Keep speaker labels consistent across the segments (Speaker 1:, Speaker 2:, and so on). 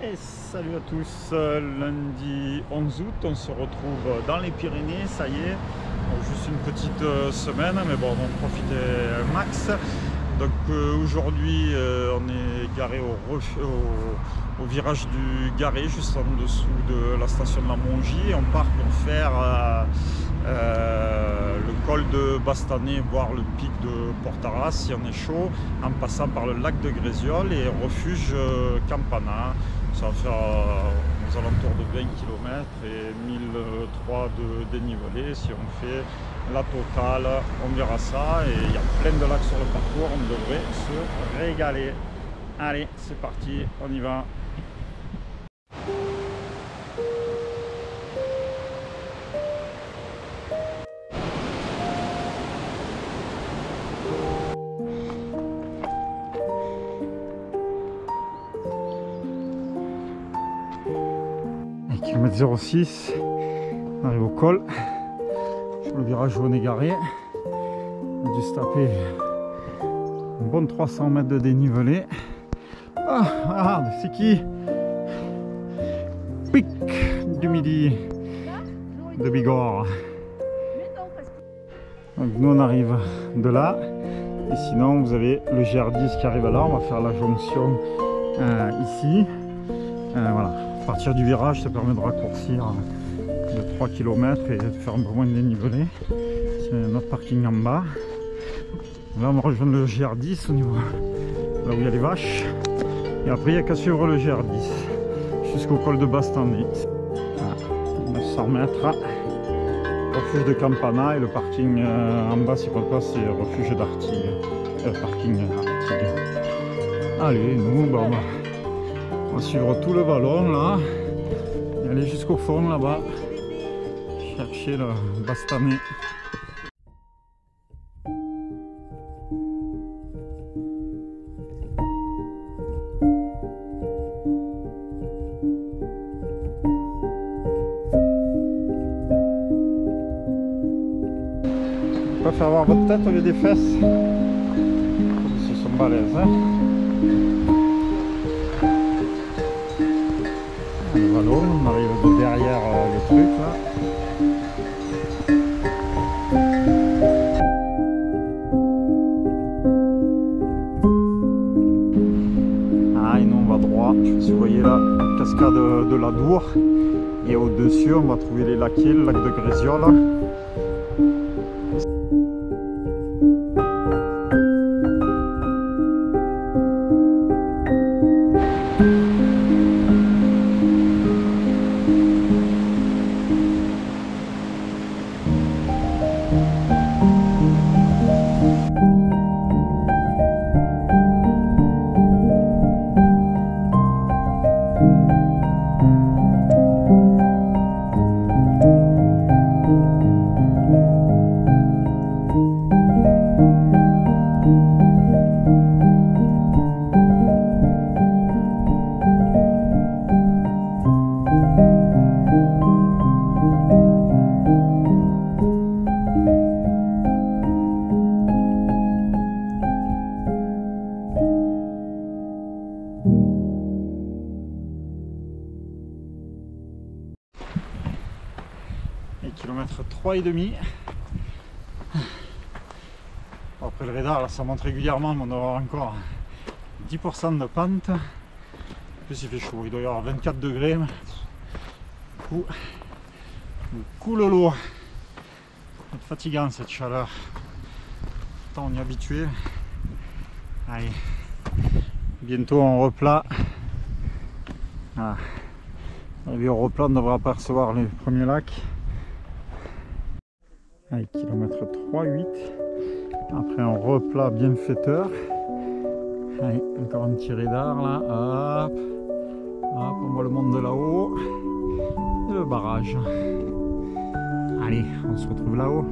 Speaker 1: Et salut à tous, lundi 11 août, on se retrouve dans les Pyrénées, ça y est, bon, juste une petite semaine, mais bon, on va en profiter max. Donc aujourd'hui, on est garé au virage du Garé, juste en dessous de la station de la Mongie, et on part pour faire le col de Bastanet, voire le pic de Portaras, si on est chaud, en passant par le lac de Grésiol et refuge Campana. Ça va faire aux alentours de 20 km et 1003 de dénivelé. Si on fait la totale, on verra ça. Et il y a plein de lacs sur le parcours, on devrait se régaler. Allez, c'est parti, on y va. Kilomètre 06, on arrive au col, sur le virage jaune égaré. On a dû se taper un bon 300 mètres de dénivelé. Ah, regarde, c'est qui? Pic du midi de Bigorre. Donc nous on arrive de là, et sinon vous avez le GR10 qui arrive là. On va faire la jonction ici. Voilà. À partir du virage, ça permet de raccourcir de 3 km et de faire un peu moins de dénivelé. C'est notre parking en bas. Là, on va rejoindre le GR10 au niveau là où il y a les vaches. Et après, il n'y a qu'à suivre le GR10 jusqu'au col de Bastanet. Voilà. 900 mètres. Refuge de Campana, et le parking en bas, c'est quoi, c'est refuge d'Artigues. Parking Artigues. Allez, nous, bah, on va suivre tout le vallon là et aller jusqu'au fond là-bas, chercher le Bastanet. Vous pouvez faire voir votre tête au lieu des fesses. Ils sont balèzes, hein. Le vallon, on arrive de derrière le truc là. Ah, et nous on va droit. Je sais pas si vous voyez la cascade de la Dour. Et au-dessus, on va trouver les laquais, le lac de Grésiol. Kilomètre 3,5. Bon, après le radar là, ça monte régulièrement, mais on doit avoir encore 10% de pente. En plus il fait chaud, il doit y avoir 24 degrés. Du coup le lot. C'est fatigant cette chaleur. Pourtant on y est habitué. Allez, bientôt en replat. Voilà. Arrivé au replat, on devrait apercevoir les premiers lacs. Allez, kilomètre 3,8. Après un replat bienfaiteur. Allez, encore un petit radar là. Hop. Hop, on voit le monde de là-haut. Et le barrage. Allez, on se retrouve là-haut.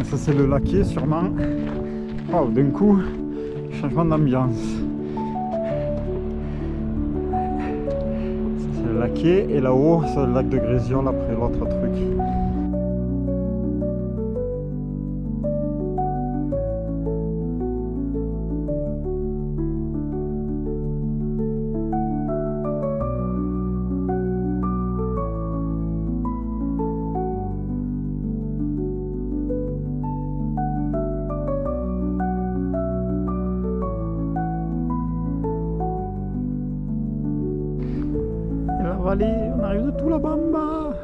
Speaker 1: Ça c'est le laquais sûrement. Oh, d'un coup, changement d'ambiance. Ça c'est le laquais et là-haut c'est le lac de Grésiol après l'autre truc. Et la vallée, on arrive de tout là-bas en bas.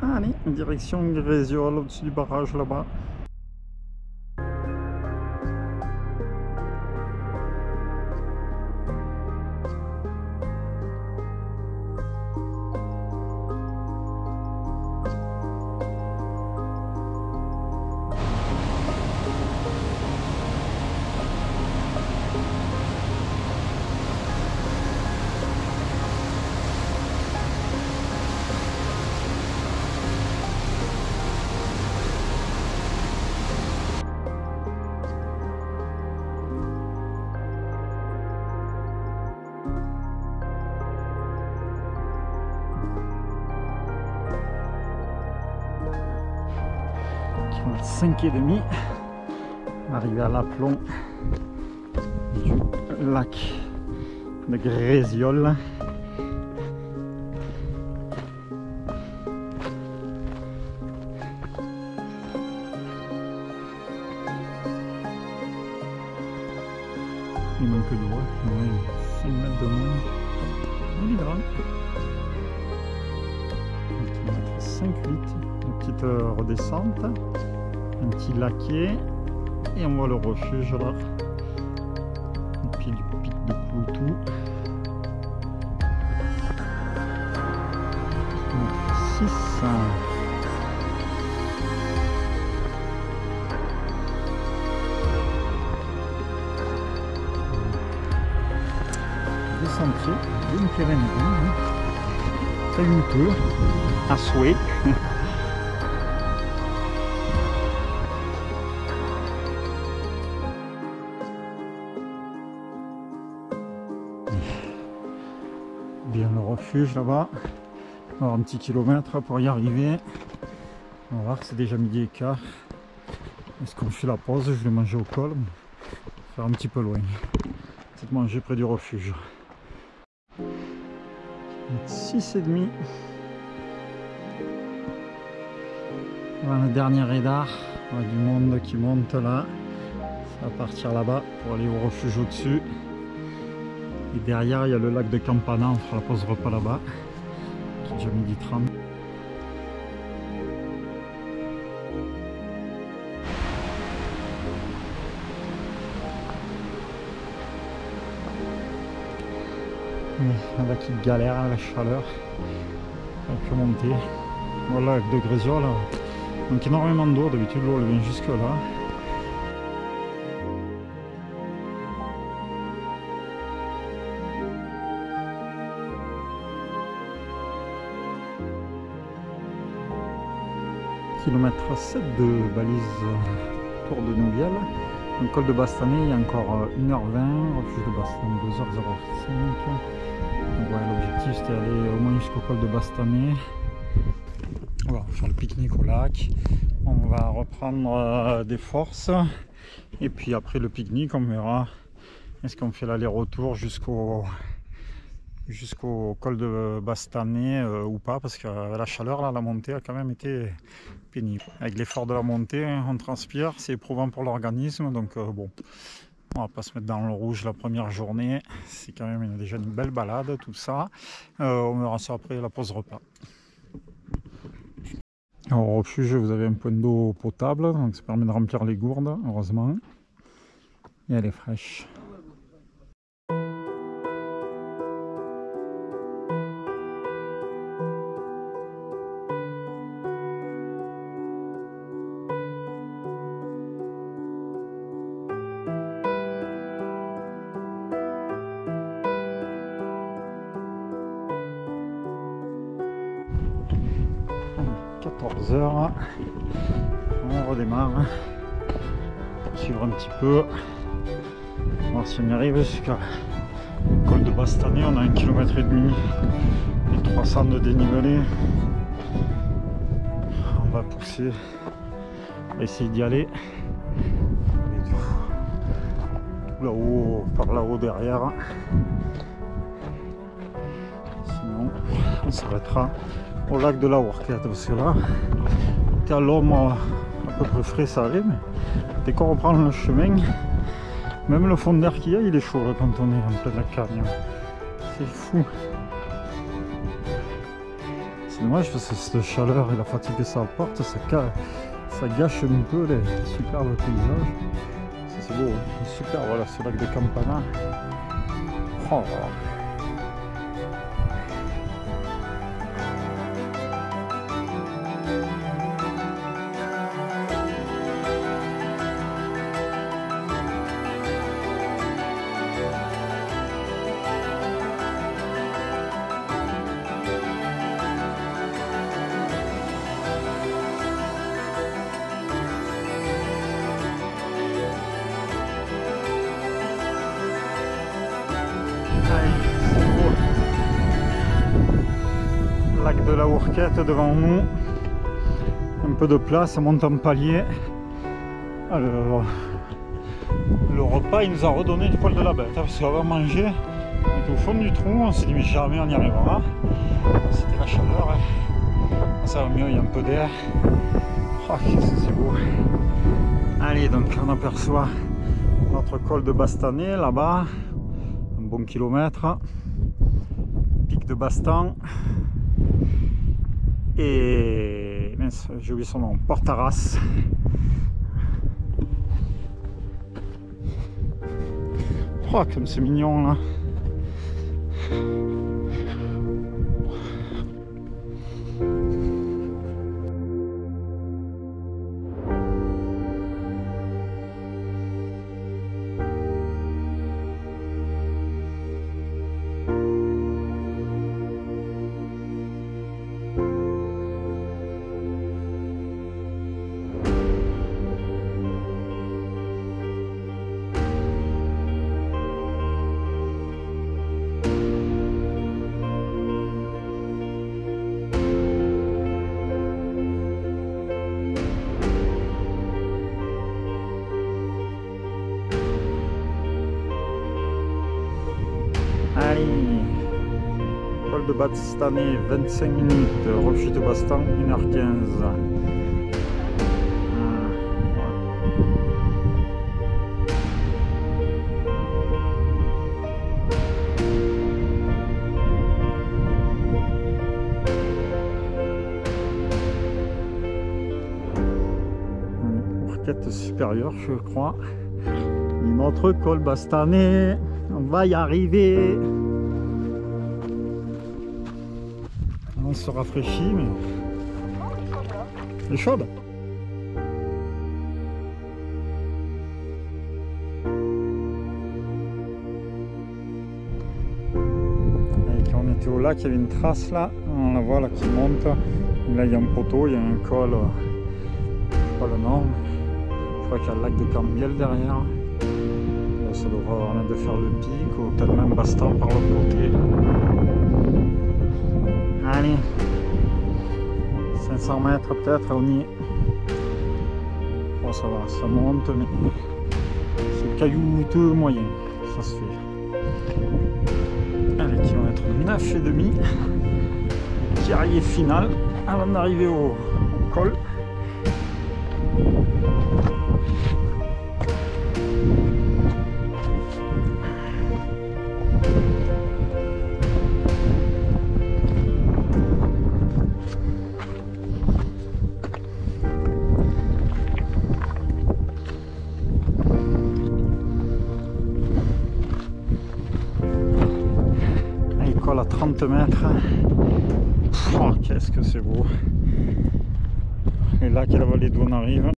Speaker 1: Allez, direction Grésiol au-dessus du barrage là-bas. À 5h30, arrivé à l'aplomb du lac de Grésiol. Il manque de voie, 5 mètres de moins. Il est grand. 5,8, une petite redescente. Un petit laquais et on voit le refuge là au pied du pic de Cloutou. 6. Des sentiers d'une Pyrénées, très goûteux, à souhait. Bien le refuge là-bas, on va avoir un petit kilomètre pour y arriver. On va voir que c'est déjà 12h15. Est-ce qu'on fait la pause? Je vais manger au col, faire un petit peu loin, peut-être manger près du refuge. 6h30. Voilà le dernier radar, on a du monde qui monte là, ça va partir là-bas pour aller au refuge au-dessus. Et derrière, il y a le lac de Campana, on fera la pause repas là-bas, qui est déjà 12h30. Là qui galère à la chaleur, on peut monter. Voilà, le lac de Grésiol, donc énormément d'eau, d'habitude l'eau elle vient jusque là. Kilomètre 7 de balise Tour de Nouviel. Donc col de Bastanais, il y a encore 1h20, refuge de Bastanais 2h05. Donc ouais, l'objectif c'était d'aller au moins jusqu'au col de Bastanais. Voilà, faire le pique-nique au lac. On va reprendre des forces. Et puis après le pique-nique, on verra est-ce qu'on fait l'aller-retour jusqu'au col de Bastanais ou pas, parce que la chaleur, là, la montée a quand même été pénible. Avec l'effort de la montée, on transpire, c'est éprouvant pour l'organisme, donc bon, on va pas se mettre dans le rouge la première journée, c'est quand même déjà une belle balade, tout ça. On verra ça après la pause repas. Au refuge, vous avez un point d'eau potable, donc ça permet de remplir les gourdes, heureusement, et elle est fraîche. 14h. On redémarre. Pour suivre un petit peu. On va voir si on y arrive jusqu'à le col de Bastanais. On a 1,5 km et 300 de dénivelé. On va pousser. On va essayer d'y aller. Tout là-haut, par là-haut derrière. Sinon, on s'arrêtera au lac de la Hourquette parce que là, t'es à l'ombre à peu près frais, ça allait, mais dès qu'on reprend le chemin, même le fond d'air qu'il y a, il est chaud là, quand on est en pleine cagne. C'est fou. C'est dommage parce que cette chaleur et la fatigue que ça apporte, ça gâche un peu les superbes paysages. C'est beau, hein. Super, voilà, ce lac de Campana. Oh, voilà. Lac de la Hourquette devant nous, un peu de place, ça monte en palier. Alors, le repas il nous a redonné du poil de la bête, hein, parce qu'on va manger, on était au fond du trou, on s'est dit mais jamais on y arrivera. C'était la chaleur, hein. Ça va mieux, il y a un peu d'air. Oh, qu'est-ce que c'est beau. Allez, donc on aperçoit notre col de Bastanais là-bas, un bon kilomètre, pic de Bastan. Et mince, j'ai oublié son nom, Portaras. Oh, comme c'est mignon là. Allez, col de Bastanais 25 minutes, rechute Bastan 1h15. Hourquette supérieure, je crois. Notre col Bastanais. On va y arriver. On se rafraîchit, mais elle est chaude. Et quand on était au lac, il y avait une trace là. On la voit là qui monte. Et là, il y a un poteau, il y a un col. Je sais pas le nom. Je crois qu'il y a le lac de Cambiel derrière. Ça devra permettre de faire le pic ou peut-être même Bastan par l'autre côté. Allez, 500 mètres peut-être, on y est. Bon, ça va, ça monte, mais c'est caillouteux moyen, ça se fait. Allez, kilomètre 9,5, tiraillé final avant d'arriver au col. À 30 mètres. Oh, qu'est-ce que c'est beau. Et là, quelle vallée d'où on arrive.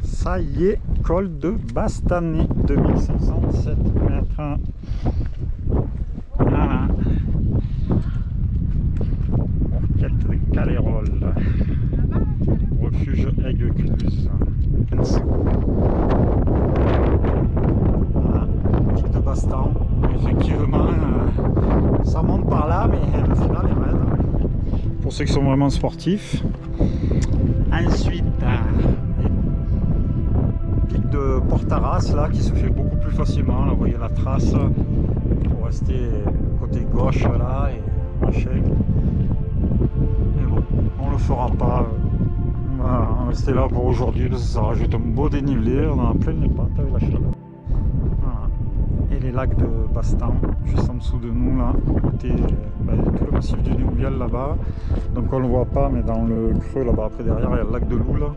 Speaker 1: Ça y est, col de Bastanais, 2507 mètres. Voilà. Hourquette de Calérol. refuge Aigues-Cluses. Voilà, pic de Bastan. Effectivement, ça monte par là, mais le final est raide. Pour ceux qui sont vraiment sportifs. Ensuite, pic de Portaras là, qui se fait beaucoup plus facilement. Là, vous voyez la trace pour rester côté gauche là et machin. Mais bon, on le fera pas. On va rester là pour aujourd'hui parce que ça rajoute un beau dénivelé. On en a plein les pattes avec la chaleur. Voilà. Et les lacs de Bastan, juste en dessous de nous là, côté tout le massif du Néouviel là-bas. Donc on le voit pas, mais dans le creux là-bas, après derrière, il y a le lac de Loup là.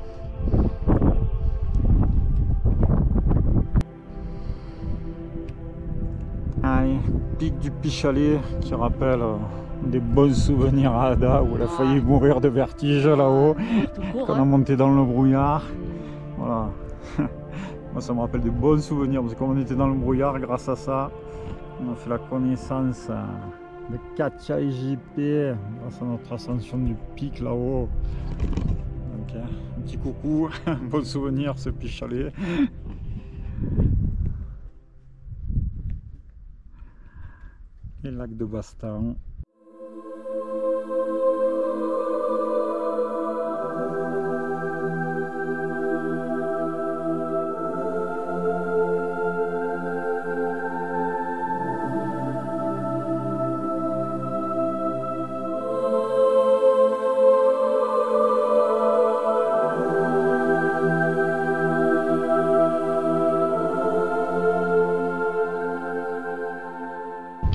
Speaker 1: Allez, pic du Pichalet qui rappelle des bons souvenirs à Ada où elle a failli mourir de vertige là-haut quand on a monté dans le brouillard. Voilà. Moi ça me rappelle des bons souvenirs parce que comme on était dans le brouillard, grâce à ça, on a fait la connaissance de Katia et JP grâce à notre ascension du pic là-haut. Donc un petit coucou, un bon souvenir ce Pichalet. Et le lac de Bastan. –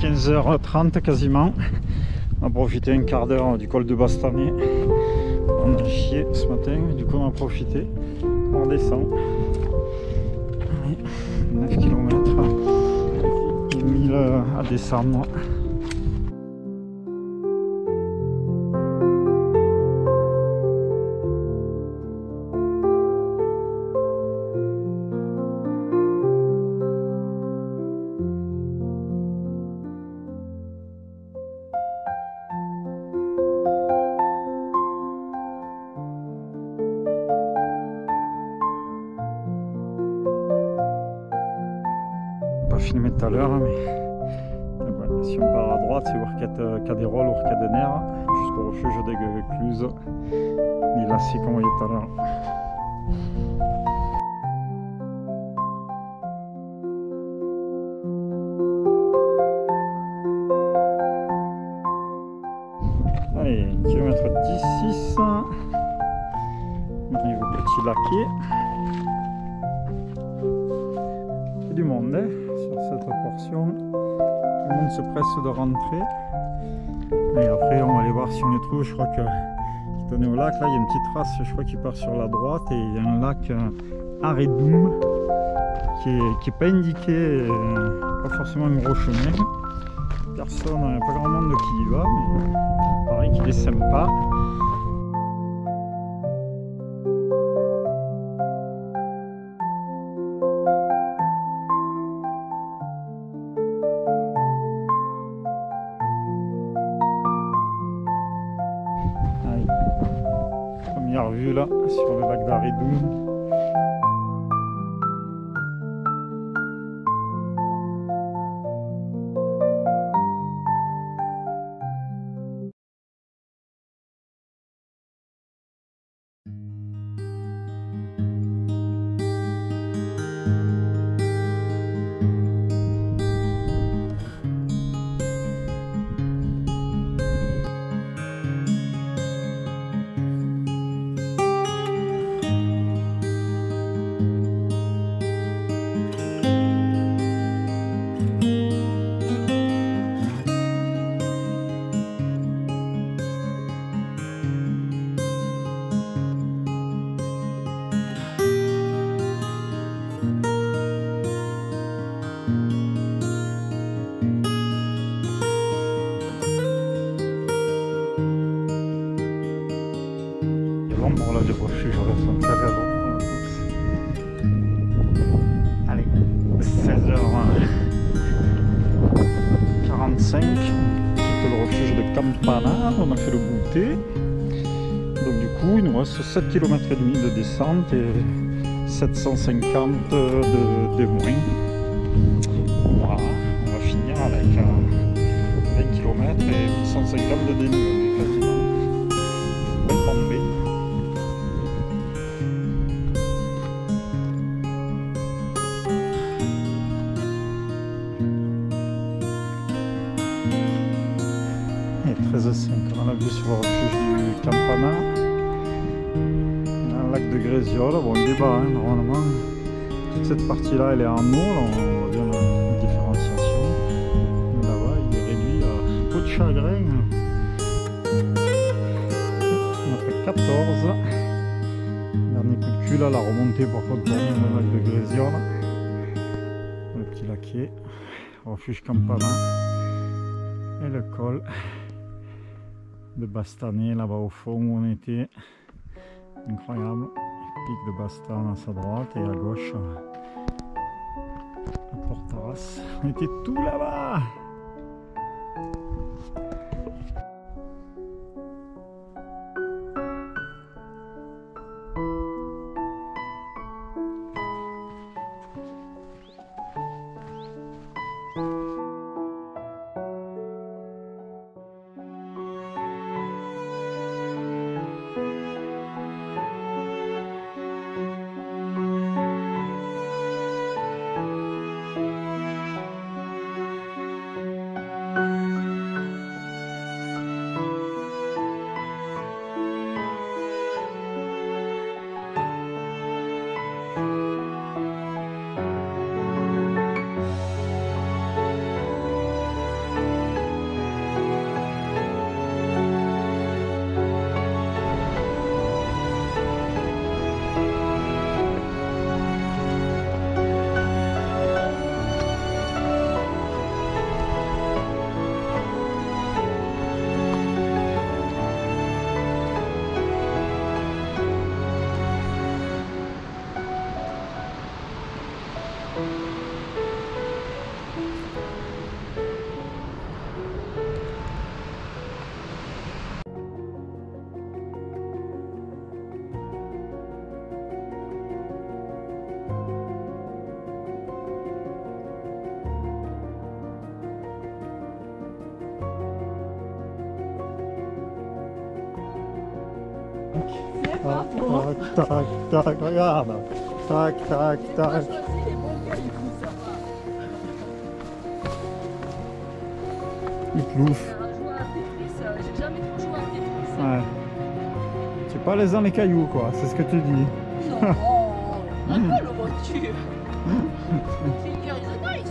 Speaker 1: 15h30 quasiment. On a profité un quart d'heure du col de Bastanet. On a chié ce matin, mais du coup on a profité. On redescend. 9 km et 1000 à descendre. Filmé tout à l'heure, mais ouais, si on part à droite, c'est Caderolles, Orcadener, jusqu'au refuge d'Aigues-Cluses. Et là, c'est comme on voyait tout à l'heure. Allez, kilomètre 16. On arrive au petit laquais. Il y a du monde, hein, sur cette portion. Tout le monde se presse de rentrer. Et après, on va aller voir si on les trouve. Je crois que on est au lac, là, il y a une petite trace, je crois, qui part sur la droite. Et il y a un lac Aredoum qui est pas indiqué, pas forcément un gros chemin. Personne, il n'y a pas grand monde qui y va, mais il paraît qu'il est sympa. Première vue là sur le lac d'Aredoum. Bon là j'ai reçu, je reste très avant. Allez, 16h45, quitte le refuge de Campana, on a fait le goûter. Donc du coup, il nous reste 7 km et demi de descente et 750 de moins. Voilà, on va finir avec 20 km et 1150 de dénivelé quasiment. Belle pente. Et 13h05, on a vu sur le refuge du Campana, un lac de Grésiol. Bon, il débat hein, normalement. Toute cette partie-là, elle est en eau, là, on voit bien la différenciation. Mais là-bas, il est réduit à peau de chagrin. On a fait 14. Dernier coup de cul, là, la remontée pour contourner le lac de Grésiol. Le petit laquier, refuge Campana. Et le col de Bastanet là-bas au fond où on était, incroyable, pic de Bastan à sa droite et à gauche à Port-Arras, on était tout là-bas. Tac, tac, tac, regarde. Tac, tac, tac. Il plouffe.
Speaker 2: J'ai jamais trop joué à Tetris.
Speaker 1: Ouais. C'est pas les uns les cailloux quoi, c'est ce que tu dis.
Speaker 2: Non, pas le voiture. Finger is a nice.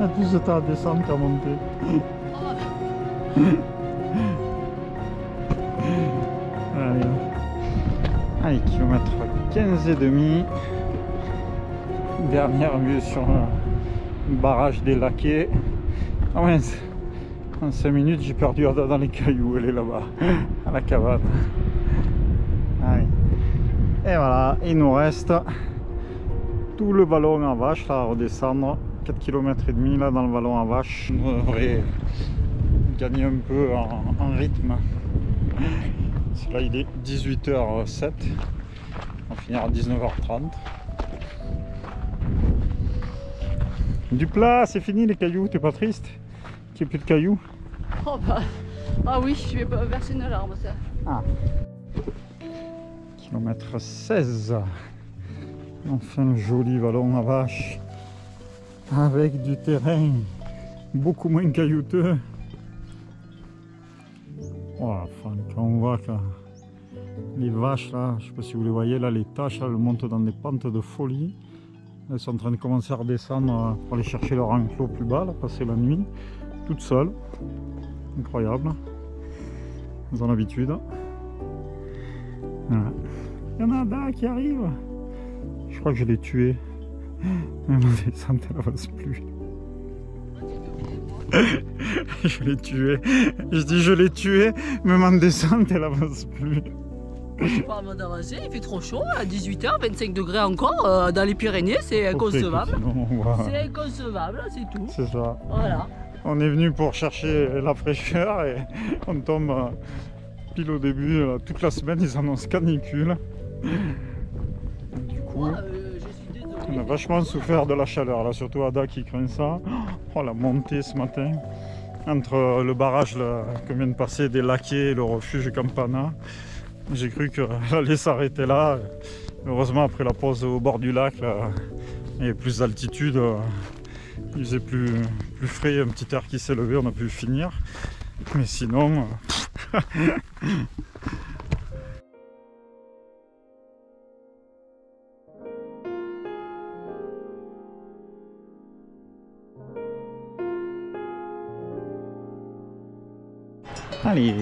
Speaker 1: Ah, plus de temps à descendre qu'à monter. Allez. Allez, kilomètre 15 et demi. Dernière vue sur le barrage des Laquais. Ah ouais, en 5 minutes j'ai perdu Ada dans les cailloux, elle est là-bas, à la cabane. Allez. Et voilà, il nous reste tout le vallon à vache là à redescendre. 4 km et demi là dans le vallon à vache. On devrait gagner un peu en rythme. Là il est 18h07. On finira à 19h30. Du plat, c'est fini les cailloux, t'es pas triste qu'il n'y ait plus de cailloux?
Speaker 2: Oh bah, ah oui, je vais pas verser une larme ça.
Speaker 1: Ah. Kilomètre 16. Enfin le joli vallon à vache. Avec du terrain beaucoup moins caillouteux. Oh, enfin, quand on voit que les vaches là, je sais pas si vous les voyez là, les taches elles montent dans des pentes de folie. Elles sont en train de commencer à redescendre pour aller chercher leur enclos plus bas, là, passer la nuit, toutes seules. Incroyable. Elles ont l'habitude. Voilà. Il y en a un qui arrive. Je crois que je l'ai tué. Même en descente, elle avance plus. Je l'ai tué. Je dis je l'ai tué, même en descente, elle avance plus.
Speaker 2: Je parle pas d'avancer, il fait trop chaud, à 18h, 25 degrés encore, dans les Pyrénées, c'est inconcevable. C'est inconcevable, c'est tout.
Speaker 1: C'est ça.
Speaker 2: Voilà.
Speaker 1: On est venu pour chercher la fraîcheur et on tombe Pile au début, toute la semaine, ils annoncent canicule. Du coup, on a vachement souffert de la chaleur, là, surtout Ada qui craint ça. Oh, la montée ce matin, entre le barrage là, que vient de passer des Laquais et le refuge Campana. J'ai cru qu'elle allait s'arrêter là. Heureusement, après la pause au bord du lac, là, il y avait plus d'altitude. Il faisait plus frais, un petit air qui s'est levé, on a pu finir. Mais sinon... Allez,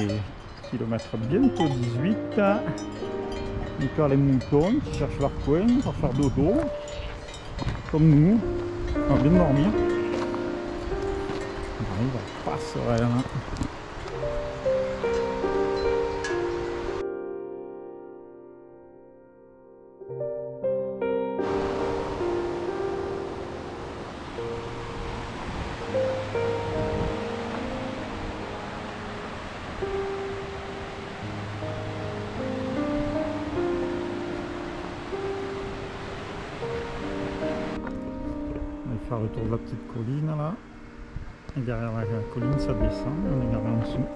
Speaker 1: kilomètre bientôt 18. Encore les moutons qui cherchent leur coin pour faire dodo. Comme nous, on va bien dormir. On arrive à Passerelle. Faire le tour de la petite colline là, et derrière la colline ça descend, on est garé en dessous.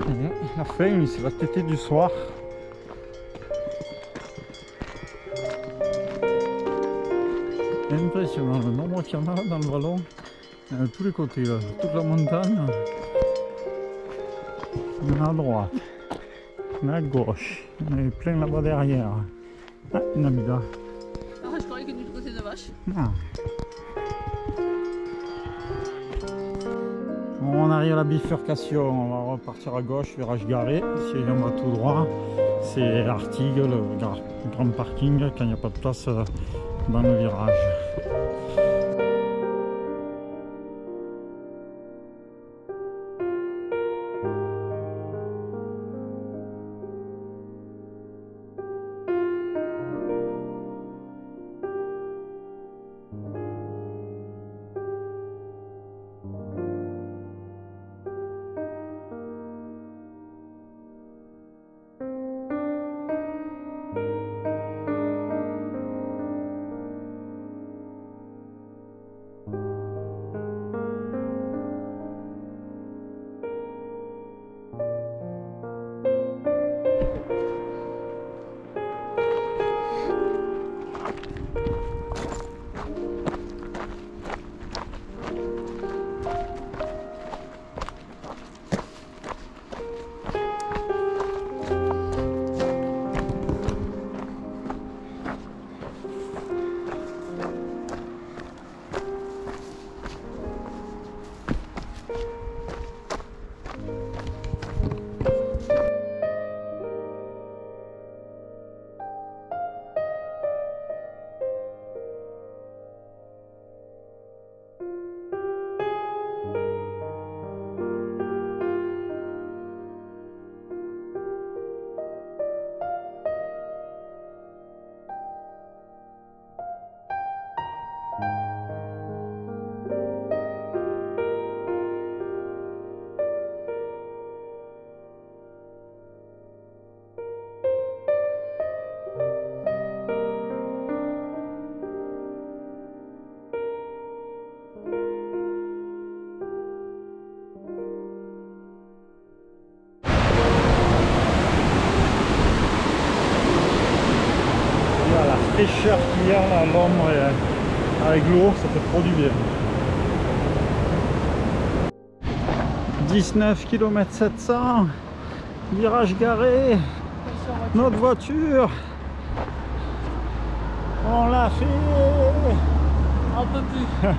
Speaker 1: Et la fin, c'est la tétée du soir. C'est impressionnant le nombre qu'il y en a dans le vallon, de tous les côtés, là, toute la montagne. Il y en a à droite, il y en a à gauche, il y en a plein là-bas derrière. Ah, une amida.
Speaker 2: Ah, je croyais que du côté de vache.
Speaker 1: Ah. Bon, on arrive à la bifurcation, on va repartir à gauche, virage garé. Si on va tout droit, c'est Artigues, le grand parking, quand il n'y a pas de place dans le virage. Fraîcheur qu'il y a à l'ombre avec l'eau, ça fait trop du bien. 19 km 700, virage garé, notre voiture, on l'a fait.
Speaker 2: On peut plus.